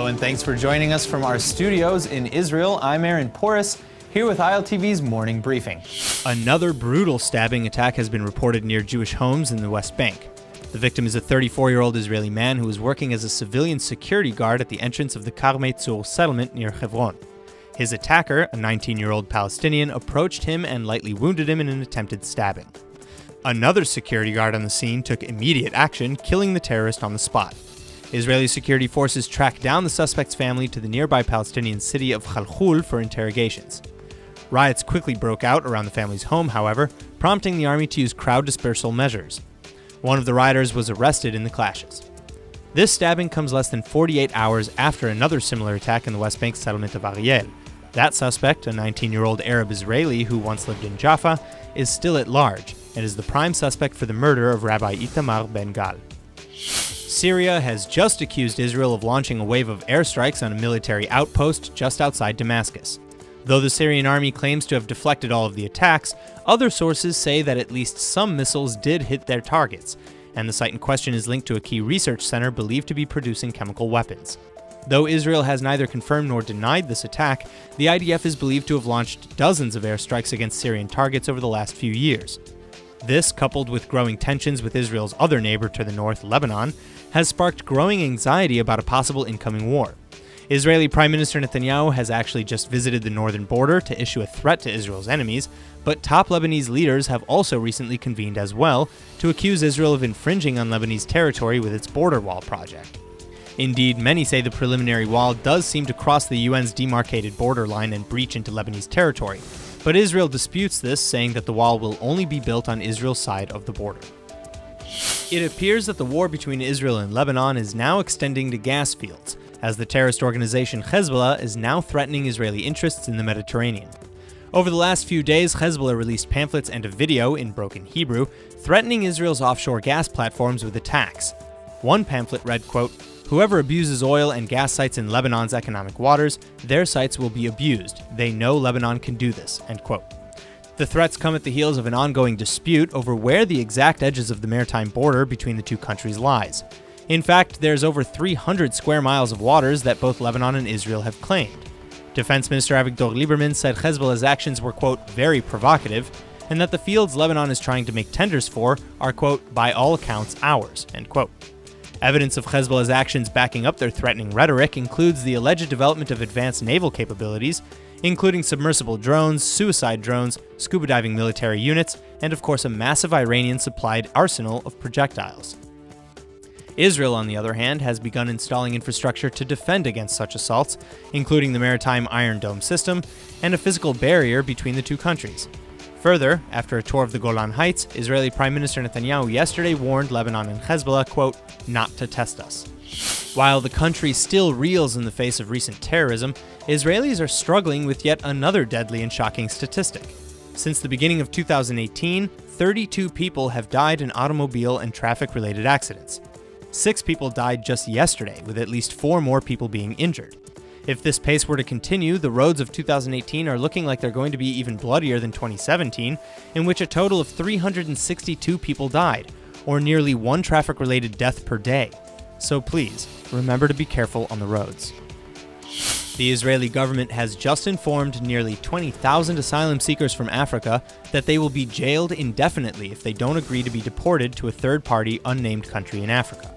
Hello and thanks for joining us from our studios in Israel. I'm Aaron Porras, here with ILTV's Morning Briefing. Another brutal stabbing attack has been reported near Jewish homes in the West Bank. The victim is a 34-year-old Israeli man who was working as a civilian security guard at the entrance of the Karmei Tzur settlement near Hebron. His attacker, a 19-year-old Palestinian, approached him and lightly wounded him in an attempted stabbing. Another security guard on the scene took immediate action, killing the terrorist on the spot. Israeli security forces tracked down the suspect's family to the nearby Palestinian city of Khalkhul for interrogations. Riots quickly broke out around the family's home, however, prompting the army to use crowd dispersal measures. One of the rioters was arrested in the clashes. This stabbing comes less than 48 hours after another similar attack in the West Bank settlement of Ariel. That suspect, a 19-year-old Arab Israeli who once lived in Jaffa, is still at large and is the prime suspect for the murder of Rabbi Itamar Ben-Gal. Syria has just accused Israel of launching a wave of airstrikes on a military outpost just outside Damascus. Though the Syrian army claims to have deflected all of the attacks, other sources say that at least some missiles did hit their targets, and the site in question is linked to a key research center believed to be producing chemical weapons. Though Israel has neither confirmed nor denied this attack, the IDF is believed to have launched dozens of airstrikes against Syrian targets over the last few years. This, coupled with growing tensions with Israel's other neighbor to the north, Lebanon, has sparked growing anxiety about a possible incoming war. Israeli Prime Minister Netanyahu has actually just visited the northern border to issue a threat to Israel's enemies, but top Lebanese leaders have also recently convened as well to accuse Israel of infringing on Lebanese territory with its border wall project. Indeed, many say the preliminary wall does seem to cross the UN's demarcated borderline and breach into Lebanese territory, but Israel disputes this, saying that the wall will only be built on Israel's side of the border. It appears that the war between Israel and Lebanon is now extending to gas fields, as the terrorist organization HEZBOLLAH is now threatening Israeli interests in the Mediterranean. Over the last few days, HEZBOLLAH released pamphlets and a video in broken Hebrew threatening Israel's offshore gas platforms with attacks. One pamphlet read, quote, "Whoever abuses oil and gas sites in Lebanon's economic waters, their sites will be abused. They know Lebanon can do this," end quote. The threats come at the heels of an ongoing dispute over where the exact edges of the maritime border between the two countries lies. In fact, there's over 300 square miles of waters that both Lebanon and Israel have claimed. Defense Minister Avigdor Lieberman said Hezbollah's actions were, quote, "very provocative," and that the fields Lebanon is trying to make tenders for are, quote, "by all accounts ours," end quote. Evidence of Hezbollah's actions backing up their threatening rhetoric includes the alleged development of advanced naval capabilities, including submersible drones, suicide drones, scuba diving military units, and of course a massive Iranian-supplied arsenal of projectiles. Israel, on the other hand, has begun installing infrastructure to defend against such assaults, including the maritime Iron Dome system and a physical barrier between the two countries. Further, after a tour of the Golan Heights, Israeli Prime Minister Netanyahu yesterday warned Lebanon and Hezbollah, quote, "not to test us." While the country still reels in the face of recent terrorism, Israelis are struggling with yet another deadly and shocking statistic. Since the beginning of 2018, 32 people have died in automobile and traffic-related accidents. 6 people died just yesterday, with at least 4 more people being injured. If this pace were to continue, the roads of 2018 are looking like they're going to be even bloodier than 2017, in which a total of 362 people died, or nearly 1 traffic-related death per day. So please, remember to be careful on the roads. The Israeli government has just informed nearly 20,000 asylum seekers from Africa that they will be jailed indefinitely if they don't agree to be deported to a third-party, unnamed country in Africa.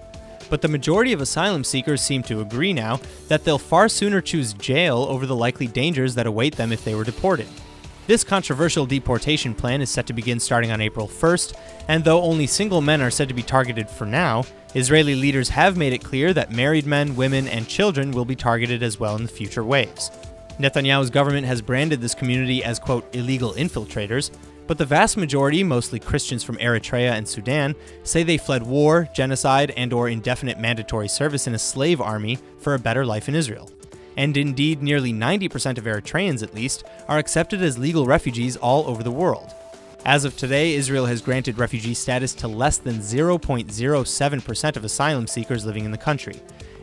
But the majority of asylum seekers seem to agree now that they'll far sooner choose jail over the likely dangers that await them if they were deported. This controversial deportation plan is set to begin starting on April 1st, and though only single men are said to be targeted for now, Israeli leaders have made it clear that married men, women, and children will be targeted as well in the future waves. Netanyahu's government has branded this community as, quote, "illegal infiltrators," but the vast majority, mostly Christians from Eritrea and Sudan, say they fled war, genocide, and/or indefinite mandatory service in a slave army for a better life in Israel. And indeed, nearly 90% of Eritreans, at least, are accepted as legal refugees all over the world. As of today, Israel has granted refugee status to less than 0.07% of asylum seekers living in the country,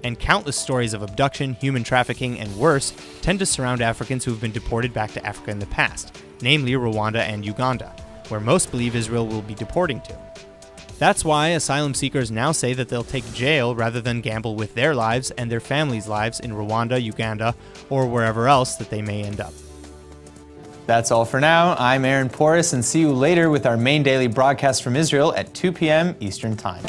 and countless stories of abduction, human trafficking, and worse tend to surround Africans who have been deported back to Africa in the past, namely Rwanda and Uganda, where most believe Israel will be deporting to. That's why asylum seekers now say that they'll take jail rather than gamble with their lives and their families' lives in Rwanda, Uganda, or wherever else that they may end up. That's all for now. I'm Aaron Porras, and see you later with our main daily broadcast from Israel at 2 p.m. Eastern Time.